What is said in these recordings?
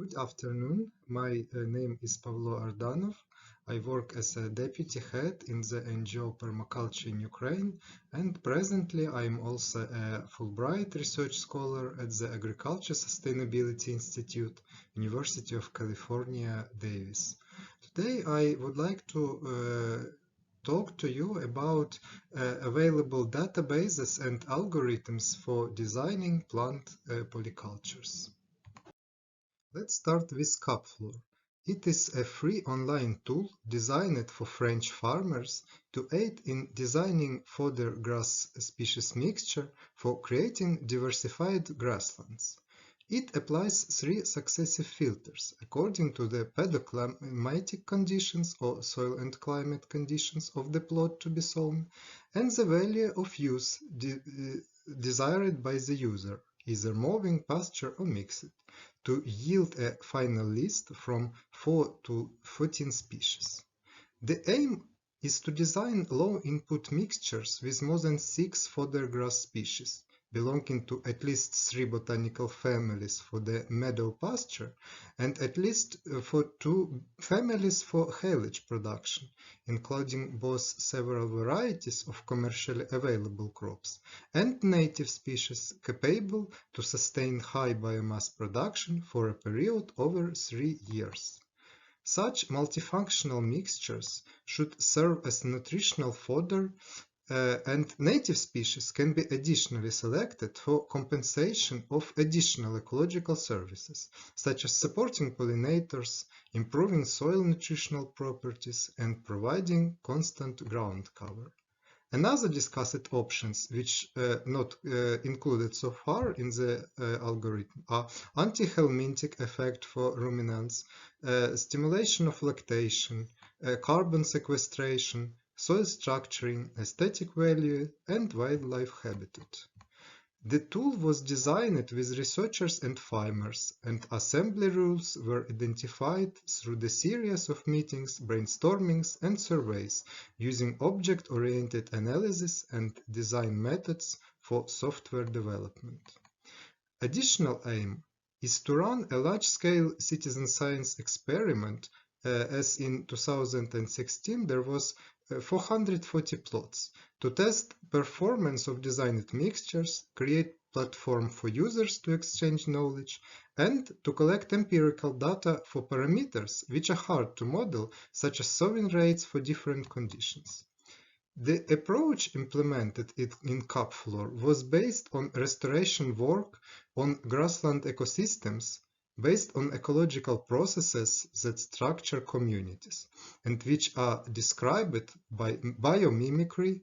Good afternoon. My name is Pavlo Ardanov. I work as a deputy head in the NGO Permaculture in Ukraine, and presently I am also a Fulbright research scholar at the Agriculture Sustainability Institute, University of California, Davis. Today I would like to talk to you about available databases and algorithms for designing plant polycultures. Let's start with Capflor. It is a free online tool designed for French farmers to aid in designing fodder grass species mixture for creating diversified grasslands. It applies three successive filters according to the pedoclimatic conditions or soil and climate conditions of the plot to be sown and the value of use desired by the user, either mowing, pasture or mixed, to yield a final list from 4 to 14 species. The aim is to design low-input mixtures with more than 6 fodder grass species, belonging to at least 3 botanical families for the meadow pasture and at least for 2 families for haylage production, including both several varieties of commercially available crops and native species capable to sustain high biomass production for a period over 3 years. Such multifunctional mixtures should serve as nutritional fodder, and native species can be additionally selected for compensation of additional ecological services, such as supporting pollinators, improving soil nutritional properties, and providing constant ground cover. Another discussed options, which not included so far in the algorithm, are anti-helminthic effect for ruminants, stimulation of lactation, carbon sequestration, soil structuring, aesthetic value, and wildlife habitat. The tool was designed with researchers and farmers, and assembly rules were identified through the series of meetings, brainstormings, and surveys using object-oriented analysis and design methods for software development. Additional aim is to run a large-scale citizen science experiment, as in 2016 there was 440 plots, to test performance of designed mixtures, create platform for users to exchange knowledge, and to collect empirical data for parameters which are hard to model, such as sowing rates for different conditions. The approach implemented in Capflor was based on restoration work on grassland ecosystems based on ecological processes that structure communities, and which are described by biomimicry,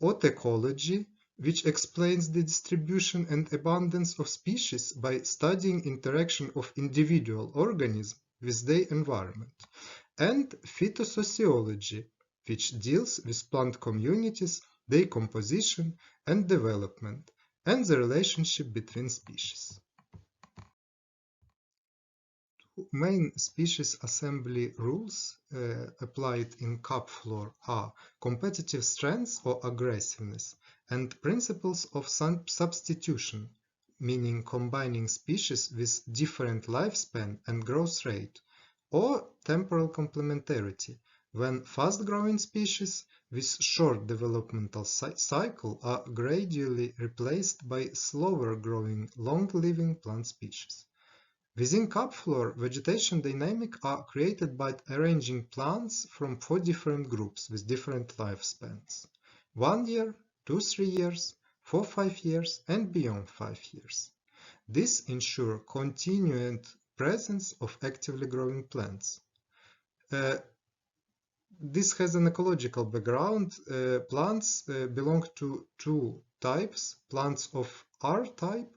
otecology, which explains the distribution and abundance of species by studying interaction of individual organisms with their environment, and phytosociology, which deals with plant communities, their composition and development, and the relationship between species. Main species assembly rules applied in Capflor are competitive strength or aggressiveness and principles of substitution, meaning combining species with different lifespan and growth rate, or temporal complementarity, when fast-growing species with short developmental cycle are gradually replaced by slower-growing, long-living plant species. Within Capflor, vegetation dynamics are created by arranging plants from 4 different groups with different lifespans: 1 year, 2-3 years, 4-5 years, and beyond 5 years. This ensures continued presence of actively growing plants. This has an ecological background. Plants belong to 2 types. Plants of R type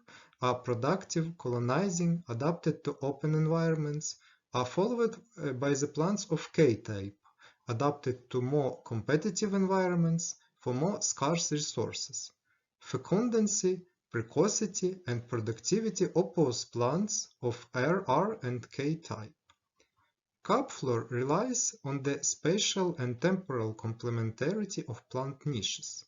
are productive, colonizing, adapted to open environments, are followed by the plants of K type, adapted to more competitive environments for more scarce resources. Fecundancy, precocity, and productivity oppose plants of R and K type. Capflor relies on the spatial and temporal complementarity of plant niches.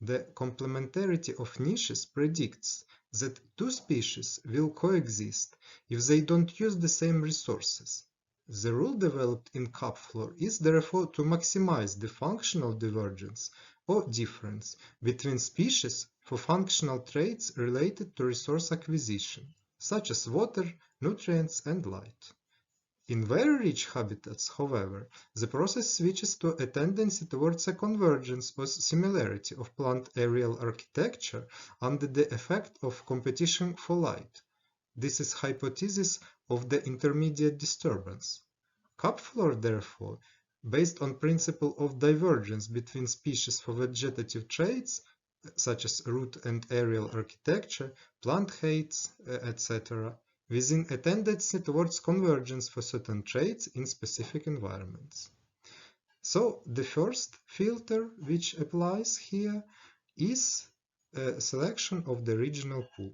The complementarity of niches predicts that two species will coexist if they don't use the same resources. The rule developed in Kapflor is therefore to maximize the functional divergence or difference between species for functional traits related to resource acquisition, such as water, nutrients, and light. In very rich habitats, however, the process switches to a tendency towards a convergence or similarity of plant aerial architecture under the effect of competition for light. This is hypothesis of the intermediate disturbance. Kapflor, therefore, based on principle of divergence between species for vegetative traits, such as root and aerial architecture, plant heights, etc., within a tendency towards convergence for certain traits in specific environments. So the first filter which applies here is a selection of the regional pool.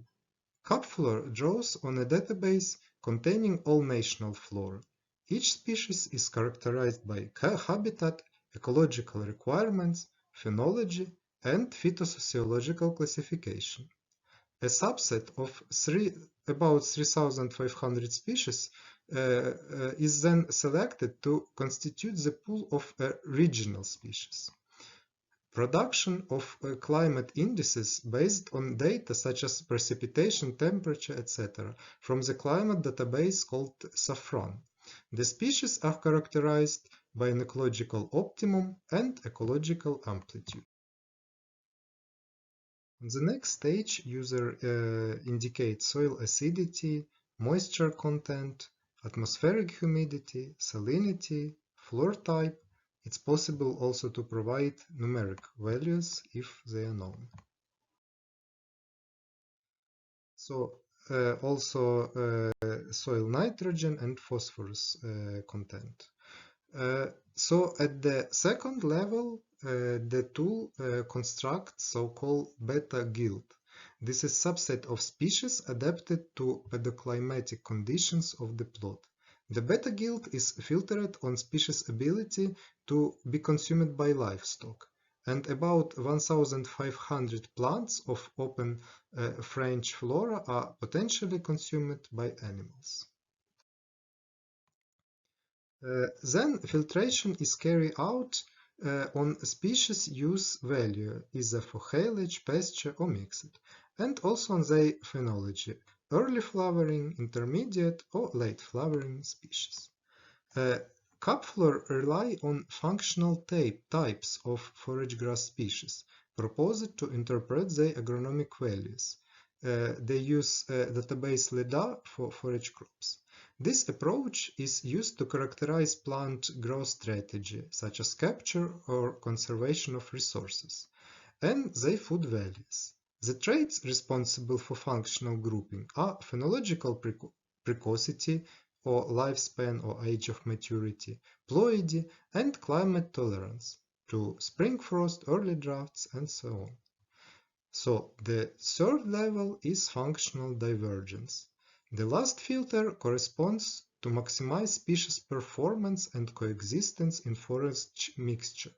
Kapflor draws on a database containing all national flora. Each species is characterized by habitat, ecological requirements, phenology, and phytosociological classification. A subset of about 3,500 species is then selected to constitute the pool of regional species. Production of climate indices based on data such as precipitation, temperature, etc. from the climate database called SAFRAN. The species are characterized by an ecological optimum and ecological amplitude. On the next stage, user indicates soil acidity, moisture content, atmospheric humidity, salinity, floor type. It's possible also to provide numeric values if they are known. So also soil nitrogen and phosphorus content. So at the second level, the tool constructs so-called beta guild. This is a subset of species adapted to pedoclimatic conditions of the plot. The beta guild is filtered on species' ability to be consumed by livestock, and about 1,500 plants of open French flora are potentially consumed by animals. Then filtration is carried out on species use value, either for haylage, pasture, or mixed, and also on their phenology, early flowering, intermediate, or late flowering species. Kapflor rely on functional types of forage grass species, proposed to interpret their agronomic values. They use database LIDAR for forage crops. This approach is used to characterize plant growth strategy, such as capture or conservation of resources, and their food values. The traits responsible for functional grouping are phenological precocity or lifespan or age of maturity, ploidy, and climate tolerance to spring frost, early droughts, and so on. So the third level is functional divergence. The last filter corresponds to maximize species performance and coexistence in forest mixture.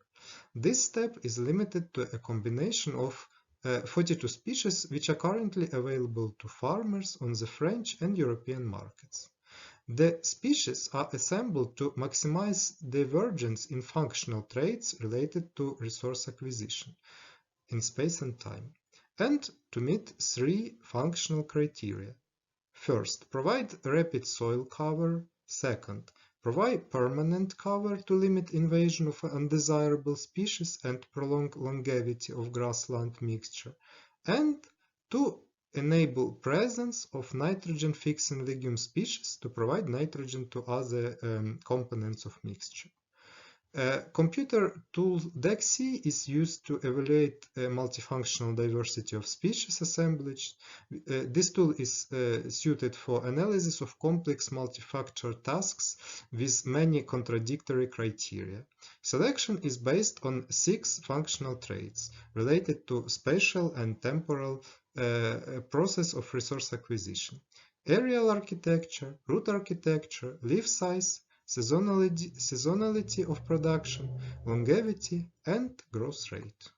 This step is limited to a combination of 42 species which are currently available to farmers on the French and European markets. The species are assembled to maximize divergence in functional traits related to resource acquisition in space and time, and to meet three functional criteria. First, provide rapid soil cover. Second, provide permanent cover to limit invasion of undesirable species and prolong longevity of grassland mixture. And to enable presence of nitrogen-fixing legume species to provide nitrogen to other components of mixture. Computer tool DEXI is used to evaluate multifunctional diversity of species assemblage. This tool is suited for analysis of complex multi-factor tasks with many contradictory criteria. Selection is based on 6 functional traits related to spatial and temporal process of resource acquisition: aerial architecture, root architecture, leaf size, seasonality of production, longevity, and growth rate.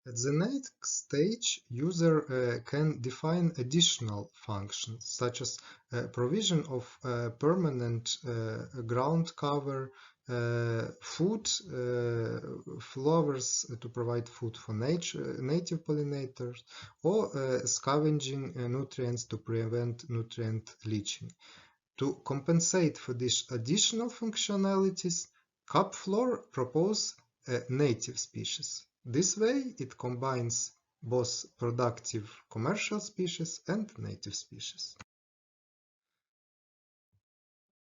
At the next stage, user can define additional functions such as provision of permanent ground cover, food, flowers to provide food for native pollinators, or scavenging nutrients to prevent nutrient leaching. To compensate for these additional functionalities, Kapflor proposes a native species. This way, it combines both productive commercial species and native species.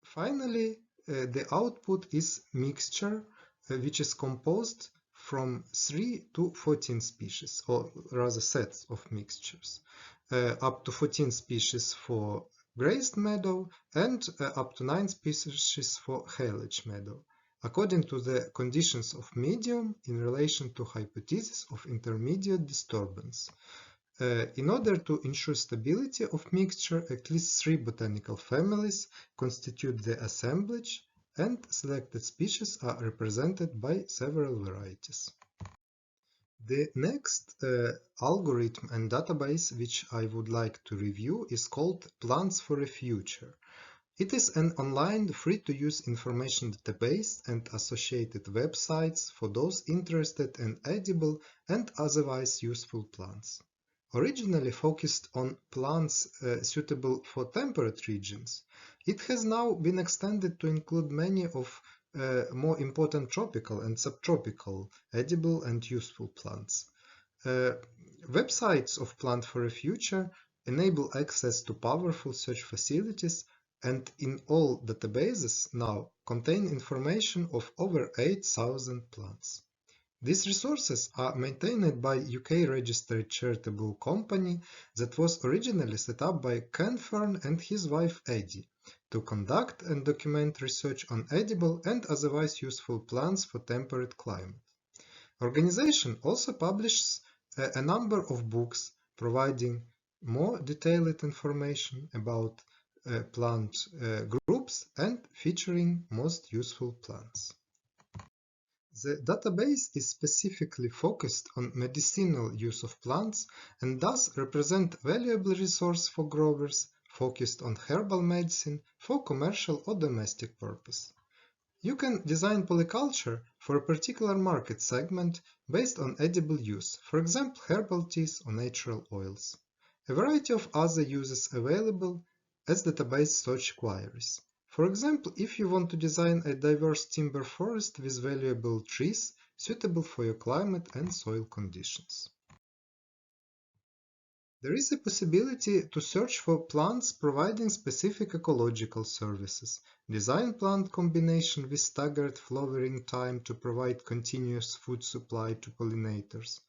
Finally, the output is mixture, which is composed from 3 to 14 species, or rather sets of mixtures, up to 14 species for grazed meadow and up to 9 species for haylage meadow, according to the conditions of medium in relation to hypothesis of intermediate disturbance. In order to ensure stability of mixture, at least 3 botanical families constitute the assemblage, and selected species are represented by several varieties. The next algorithm and database which I would like to review is called Plants for a Future. It is an online free-to-use information database and associated websites for those interested in edible and otherwise useful plants. Originally focused on plants suitable for temperate regions, it has now been extended to include many of more important tropical and subtropical edible and useful plants. Websites of Plant for a Future enable access to powerful search facilities and in all databases now contain information of over 8,000 plants. These resources are maintained by UK-registered charitable company that was originally set up by Ken Fern and his wife Eddie to conduct and document research on edible and otherwise useful plants for temperate climate. Organization also publishes a number of books providing more detailed information about plant groups and featuring most useful plants. The database is specifically focused on medicinal use of plants and thus represent valuable resource for growers focused on herbal medicine for commercial or domestic purpose. You can design polyculture for a particular market segment based on edible use, for example herbal teas or natural oils. A variety of other uses available as database search queries. For example, if you want to design a diverse timber forest with valuable trees suitable for your climate and soil conditions. There is a possibility to search for plants providing specific ecological services, design plant combination with staggered flowering time to provide continuous food supply to pollinators,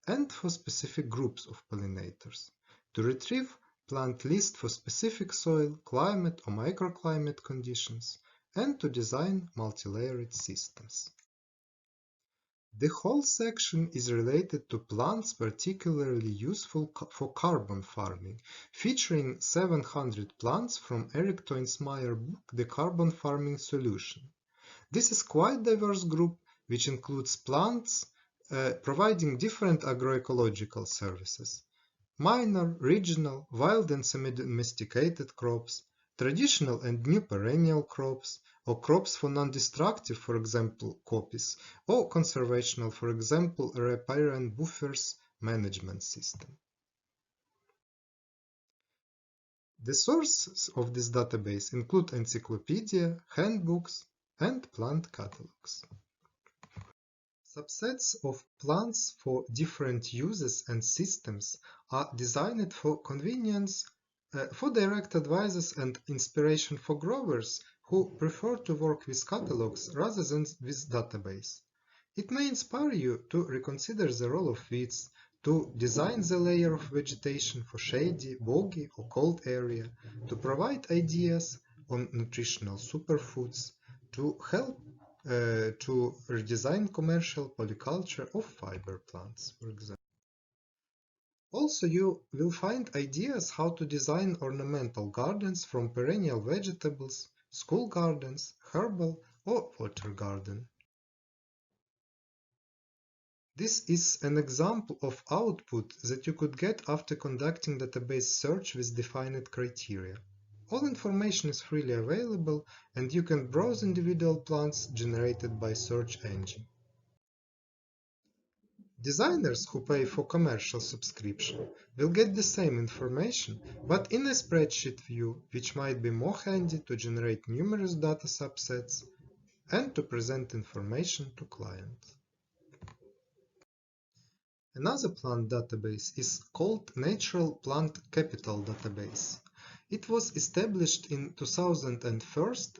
and for specific groups of pollinators, to retrieve plant list for specific soil, climate or microclimate conditions, and to design multi-layered systems. The whole section is related to plants particularly useful for carbon farming, featuring 700 plants from Eric Toensmeyer's book The Carbon Farming Solution. This is quite diverse group which includes plants providing different agroecological services. Minor, regional, wild and semi-domesticated crops, traditional and new perennial crops, or crops for non-destructive, for example, copies, or conservational, for example, riparian buffers management system. The sources of this database include encyclopedia, handbooks, and plant catalogs. Subsets of plants for different uses and systems are designed for convenience, for direct advice and inspiration for growers who prefer to work with catalogs rather than with database. It may inspire you to reconsider the role of weeds, to design the layer of vegetation for shady, boggy or cold area, to provide ideas on nutritional superfoods, to help to redesign commercial polyculture of fiber plants, for example. Also, you will find ideas how to design ornamental gardens from perennial vegetables, school gardens, herbal or water garden. This is an example of output that you could get after conducting database search with defined criteria. All information is freely available, and you can browse individual plants generated by search engine. Designers who pay for commercial subscription will get the same information, but in a spreadsheet view, which might be more handy to generate numerous data subsets and to present information to clients. Another plant database is called Natural Plant Capital Database. It was established in 2001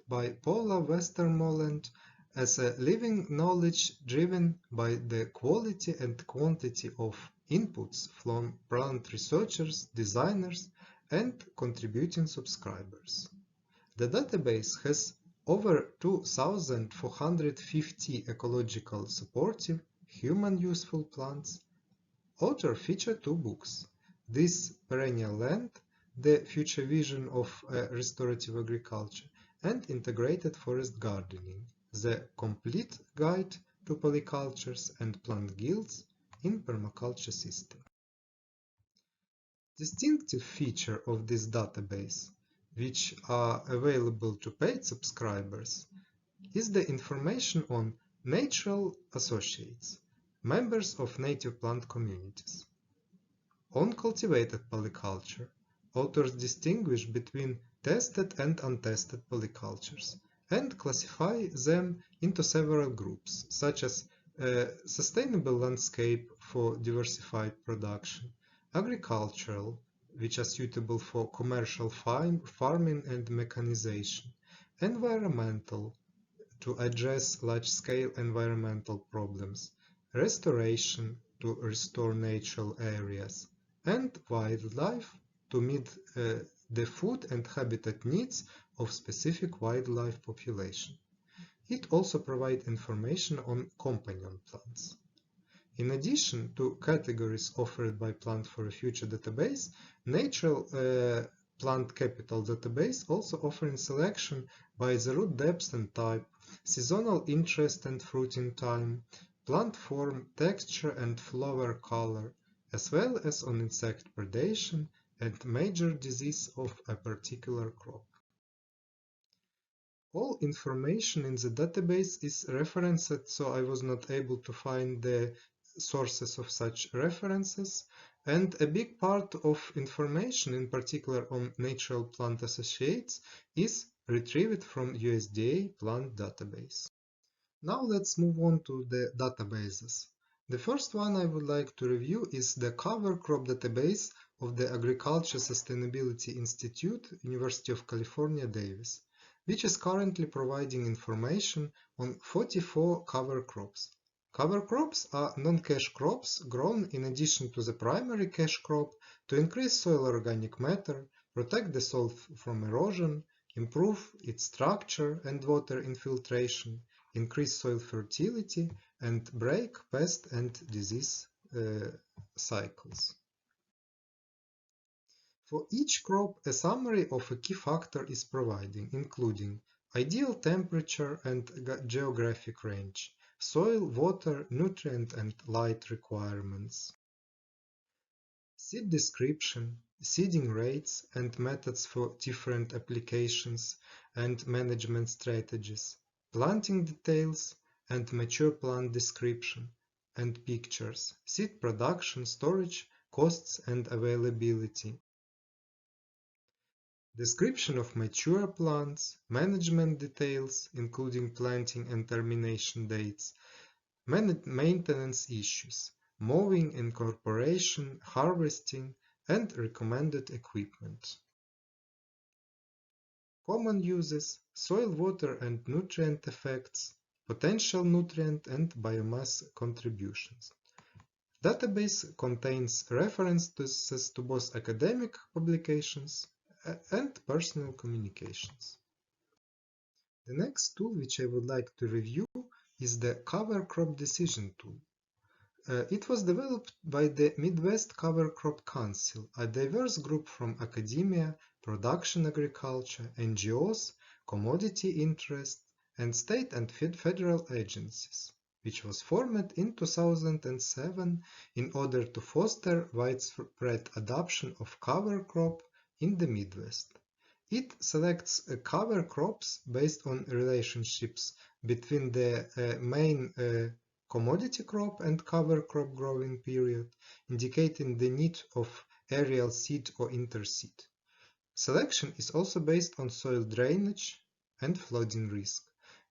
by Paula Westermoland as a living knowledge driven by the quality and quantity of inputs from plant researchers, designers, and contributing subscribers. The database has over 2,450 ecological supportive, human useful plants. Author featured two books: This Perennial Land, The Future Vision of Restorative Agriculture, and Integrated Forest Gardening, The Complete Guide to Polycultures and Plant Guilds in Permaculture System. Distinctive feature of this database, which are available to paid subscribers, is the information on natural associates, members of native plant communities. On cultivated polyculture, authors distinguish between tested and untested polycultures and classify them into several groups, such as sustainable landscape for diversified production, agricultural, which are suitable for commercial farming and mechanization, environmental, to address large-scale environmental problems, restoration, to restore natural areas, and wildlife, to meet the food and habitat needs of specific wildlife population. It also provides information on companion plants. In addition to categories offered by Plant for a Future database, Natural Plant Capital database also offers selection by the root depth and type, seasonal interest and fruiting time, plant form, texture and flower color, as well as on insect predation and major disease of a particular crop. All information in the database is referenced, so I was not able to find the sources of such references, and a big part of information, in particular on natural plant associates, is retrieved from USDA plant database. Now let's move on to the databases. The first one I would like to review is the cover crop database of the Agriculture Sustainability Institute, University of California, Davis, which is currently providing information on 44 cover crops. Cover crops are non-cash crops grown in addition to the primary cash crop to increase soil organic matter, protect the soil from erosion, improve its structure and water infiltration, increase soil fertility, and break pest and disease cycles. For each crop, a summary of a key factor is provided, including ideal temperature and geographic range, soil, water, nutrient and light requirements, seed description, seeding rates and methods for different applications and management strategies, planting details and mature plant description and pictures, seed production, storage, costs and availability. Description of mature plants, management details, including planting and termination dates, maintenance issues, mowing, incorporation, harvesting, and recommended equipment. Common uses, soil, water, and nutrient effects, potential nutrient and biomass contributions. Database contains references to both academic publications and personal communications. The next tool which I would like to review is the Cover Crop Decision tool. It was developed by the Midwest Cover Crop Council, a diverse group from academia, production agriculture, NGOs, commodity interests, and state and federal agencies. which was formed in 2007 in order to foster widespread adoption of cover crop in the Midwest. It selects cover crops based on relationships between the main commodity crop and cover crop growing period, indicating the need of aerial seed or interseed. Selection is also based on soil drainage and flooding risk,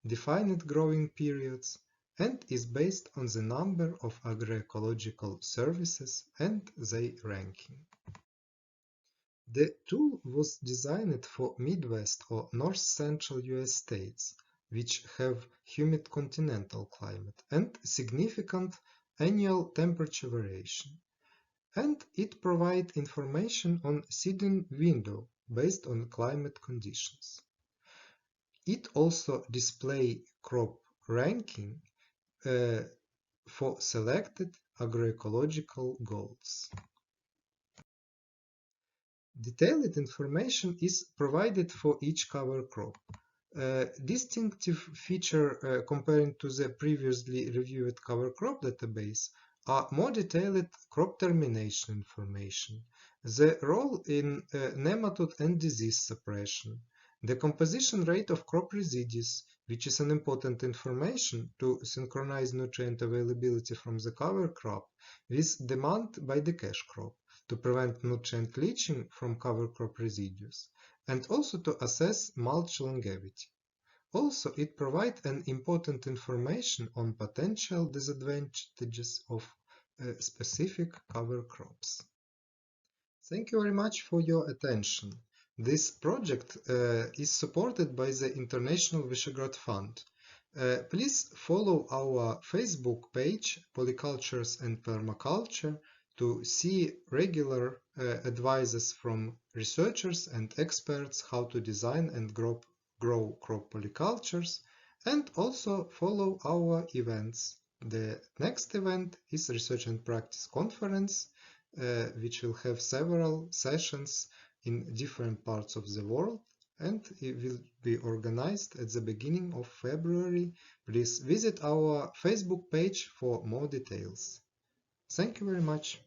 defined growing periods, and is based on the number of agroecological services and their ranking. The tool was designed for Midwest or north-central US states, which have humid continental climate and significant annual temperature variation, and it provides information on seeding window based on climate conditions. It also displays crop ranking for selected agroecological goals. Detailed information is provided for each cover crop. Distinctive feature comparing to the previously reviewed cover crop database are more detailed crop termination information, the role in nematode and disease suppression, the composition rate of crop residues, which is an important information to synchronize nutrient availability from the cover crop with demand by the cash crop, to prevent nutrient leaching from cover crop residues, and also to assess mulch longevity. Also, it provides an important information on potential disadvantages of specific cover crops. Thank you very much for your attention. This project is supported by the International Visegrad Fund. Please follow our Facebook page, Polycultures and Permaculture, to see regular advices from researchers and experts how to design and grow crop polycultures, and also follow our events. The next event is Research and Practice Conference, which will have several sessions in different parts of the world, and it will be organized at the beginning of February. Please visit our Facebook page for more details. Thank you very much.